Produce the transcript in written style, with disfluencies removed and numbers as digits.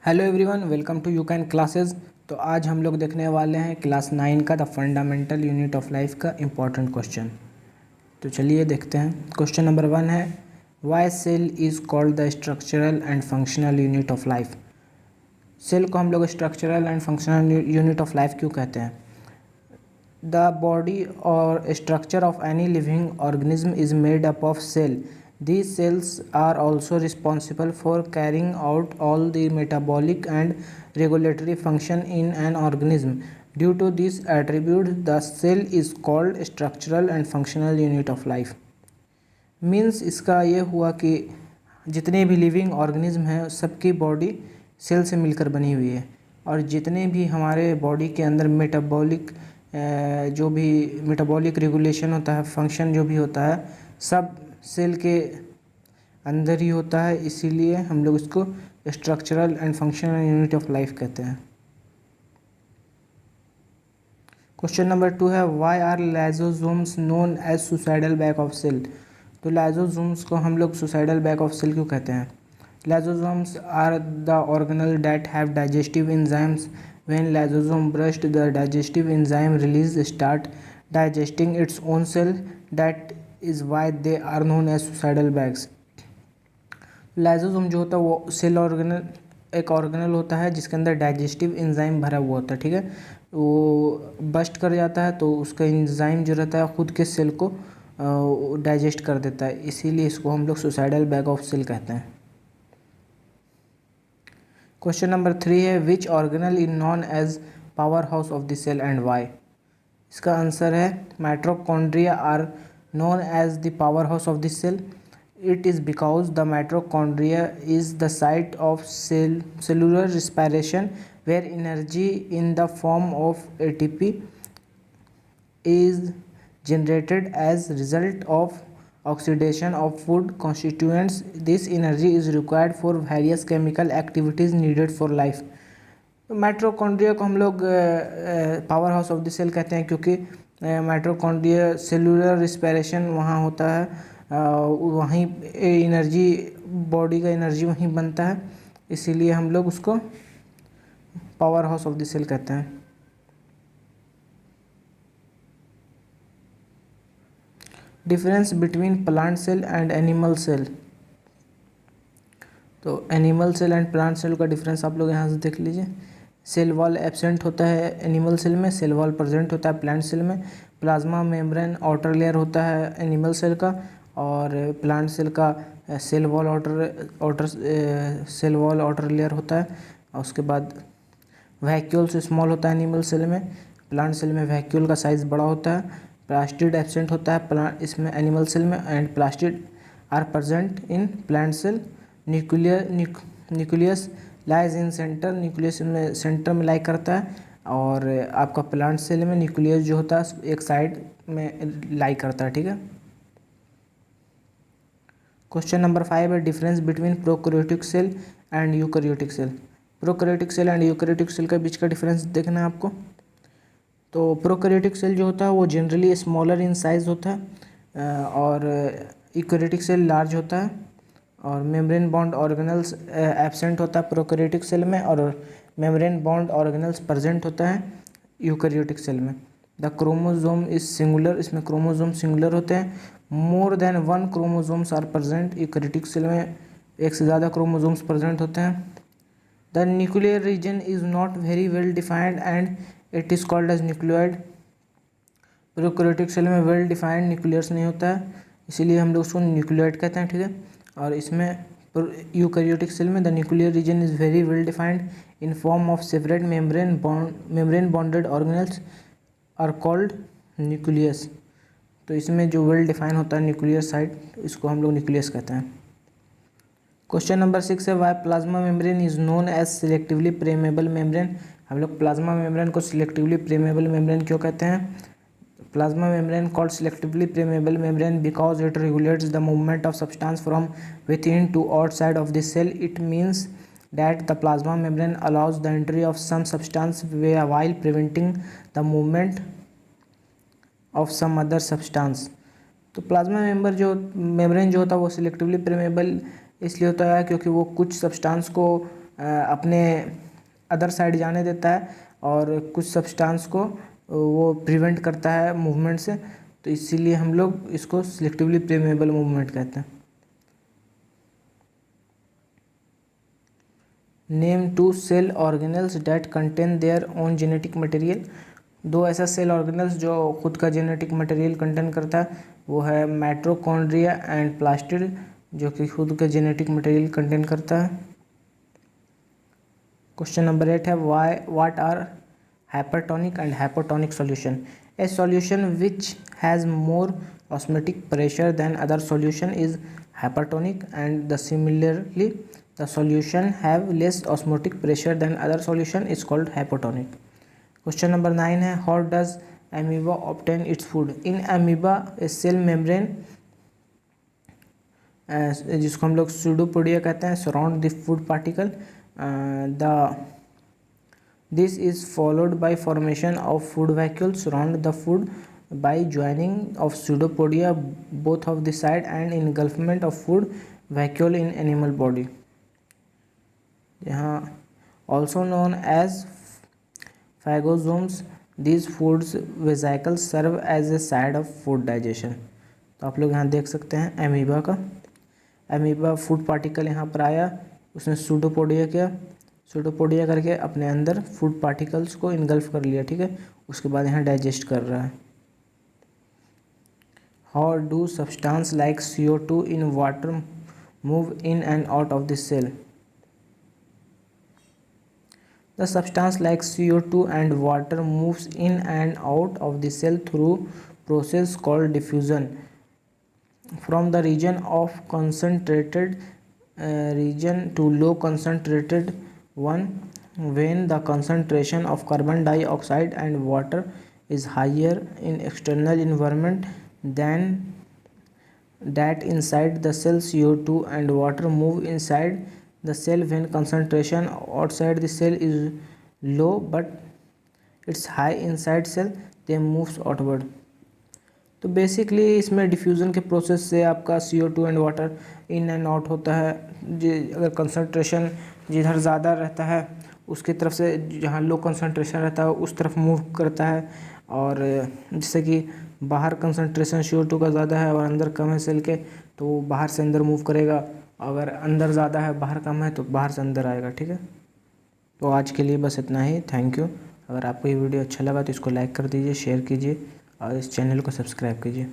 Hello everyone, welcome to you can classes. तो आज हम लोग देखने वाले हैं क्लास 9 का the fundamental unit of life का इम्पोर्टेंट क्वेश्चन। तो चलिए देखते हैं। क्वेश्चन नंबर 1 है, why cell is called the structural and functional unit of life. Cell को हम लोग structural and functional unit of life क्यों कहते हैं? द बॉडी और structure of any living organism is made up of cell. These cells are also responsible for carrying out all the metabolic and regulatory function in an organism. Due to these attributes, the cell is called structural and functional unit of life. Means इसका ये हुआ कि जितने भी living organism हैं सबकी body cell से मिलकर बनी हुई है, और जितने भी हमारे बॉडी के अंदर जो भी मेटाबॉलिक रेगुलेशन होता है, फंक्शन जो भी होता है, सब सेल के अंदर ही होता है। इसीलिए हम लोग इसको structural and functional unit of life कहते हैं। क्वेश्चन नंबर 2 है, why are lysosomes known as suicidal bag of cell. तो लाइसोसोम्स को हम लोग सुसाइडल बैग ऑफ सेल क्यों कहते हैं? Lysosomes are the organelle that have digestive enzymes. When lysosome burst the digestive enzyme release start digesting its own cell. That is why they are known as suicidal bags. Lysosome जो होता है वो cell organelle एक organelle होता है जिसके अंदर digestive enzyme भरा हुआ होता है, ठीक है। वो बस्ट कर जाता है तो उसका एंजाइम जो रहता है खुद के सेल को डाइजेस्ट कर देता है, इसीलिए इसको हम लोग सुसाइडल बैग ऑफ सेल कहते हैं। क्वेश्चन नंबर 3 है, which organelle is known as power house of the cell and why. इसका आंसर है mitochondria are known as the powerhouse of the cell. It is because the mitochondria is the site of cellular respiration, where energy in the form of ATP is generated as result of oxidation of food constituents. This energy is required for various chemical activities needed for life. Mitochondria को हम लोग power house of the cell कहते हैं क्योंकि mitochondria cellular respiration वहाँ होता है, वहीं एनर्जी, बॉडी का एनर्जी वहीं बनता है, इसीलिए हम लोग उसको power house of the cell कहते हैं। Difference between plant cell and animal cell. तो animal cell and plant cell का डिफरेंस आप लोग यहाँ से देख लीजिए। सेल वॉल एब्सेंट होता है एनिमल सेल में, सेल वॉल प्रेजेंट होता है प्लांट सेल में। प्लाज्मा मेम्ब्रेन आउटर लेयर होता है एनिमल सेल का, और प्लांट सेल का सेल वॉल आउटर लेयर होता है। और उसके बाद वैक्यूल्स स्मॉल होता है एनिमल सेल में, प्लांट सेल में वैक्यूल का साइज़ बड़ा होता है। प्लास्टिड एब्सेंट होता है इसमें एनिमल सेल में, and plastid are present in plant cell. Nucleus lies in centre, nucleus में सेंटर में लाई करता है, और आपका प्लांट सेल में न्यूक्लियस जो होता है एक साइड में लाई करता है, ठीक है। क्वेश्चन नंबर 5 है, difference between prokaryotic cell and eukaryotic cell. Prokaryotic cell and eukaryotic cell के बीच का डिफरेंस देखना है आपको। तो प्रोकैरियोटिक सेल जो होता है वो जनरली स्मॉलर इन साइज होता है, और यूकैरियोटिक सेल लार्ज होता है, और मेम्ब्रेन बॉन्ड ऑर्गेनल्स एब्सेंट होता है प्रोकैरियोटिक सेल में, और मेम्ब्रेन बॉन्ड ऑर्गेनल्स प्रेजेंट होता है यूकैरियोटिक सेल में। द क्रोमोजोम इज सिंगुलर, इसमें क्रोमोजोम सिंगुलर होते हैं। More than 1 chromosomes are present, eukaryotic cell में एक से ज़्यादा क्रोमोजोम्स प्रेजेंट होते हैं। The nuclear region is not very well defined and it is called as nucleoid. Prokaryotic cell में वेल डिफाइंड न्यूक्लियस नहीं होता है, इसीलिए हम लोग उसको न्यूक्लियोइड कहते हैं, ठीक है। और इसमें यूकैरियोटिक सेल में the nuclear region is very well defined in form of separate membrane bonded organelles are called nucleus. तो इसमें जो वेल डिफाइन होता है न्यूक्लियर साइड, इसको हम लोग न्यूक्लियस कहते हैं। क्वेश्चन नंबर 6 है, why plasma membrane is known as selectively permeable membrane. हम लोग प्लाज्मा मेम्ब्रेन को सिलेक्टिवली प्रेमेबल मेम्ब्रेन क्यों कहते हैं? Plasma membrane called selectively permeable membrane because it regulates the movement of substance from within to outside of the cell. It means that the plasma membrane allows the entry of some substance while preventing the movement of some other substance. तो plasma membrane जो होता है वो selectively permeable इसलिए होता है क्योंकि वो कुछ सब्सटेंस को अपने अदर साइड जाने देता है और कुछ सब्सटेंस को वो प्रिवेंट करता है मूवमेंट से, तो इसीलिए हम लोग इसको सिलेक्टिवली परमेएबल मूवमेंट कहते हैं। Name 2 cell organelles that contain their own genetic material. 2 ऐसा सेल ऑर्गेनल्स जो खुद का जेनेटिक मटेरियल कंटेन करता है, वो है माइटोकॉन्ड्रिया एंड प्लास्टिड, जो कि खुद का जेनेटिक मटेरियल कंटेन करता है। क्वेश्चन नंबर 8 है what are hypertonic and hypotonic solution? A solution which has more osmotic pressure than other solution is hypertonic, and similarly the solution have less osmotic pressure than other solution is called hypotonic. Question number 9 है how does amoeba obtain its food? In amoeba a cell membrane जिसको हम लोग pseudopodia कहते हैं surround the food particle. This is followed by formation of food vacuoles surround the food by joining of pseudopodia both of the side and engulfment of food vacuole in animal body. यहाँ also known as phagosomes, these foods vesicles serve as a side of food digestion. तो आप लोग यहाँ देख सकते हैं amoeba का, amoeba food particle यहाँ पर आया, उसने सूडोपोडिया किया, सूडोपोडिया करके अपने अंदर फूड पार्टिकल्स को इनगल्फ कर लिया, ठीक है। उसके बाद यहाँ डाइजेस्ट कर रहा है। How do substance like CO2 in water move in and out of the cell? The substance like CO2 and water moves in and out of the cell through process called diffusion from the region of concentrated region to low concentrated one when the concentration of carbon dioxide and water is higher in external environment than that inside the cell. CO2 and water move inside the cell when concentration outside the cell is low but it's high inside cell, they moves outward. तो basically इसमें diffusion के process से आपका CO2 and water in and out होता है। अगर concentration जिधर ज़्यादा रहता है उसकी तरफ से, जहाँ लो कंसंट्रेशन रहता है उस तरफ मूव करता है, और जैसे कि बाहर कंसंट्रेशन CO2 का ज़्यादा है और अंदर कम है सेल के, तो वो बाहर से अंदर मूव करेगा। अगर अंदर ज़्यादा है बाहर कम है तो बाहर से अंदर आएगा, ठीक है। तो आज के लिए बस इतना ही, थैंक यू। अगर आपको ये वीडियो अच्छा लगा तो इसको लाइक कर दीजिए, शेयर कीजिए और इस चैनल को सब्सक्राइब कीजिए।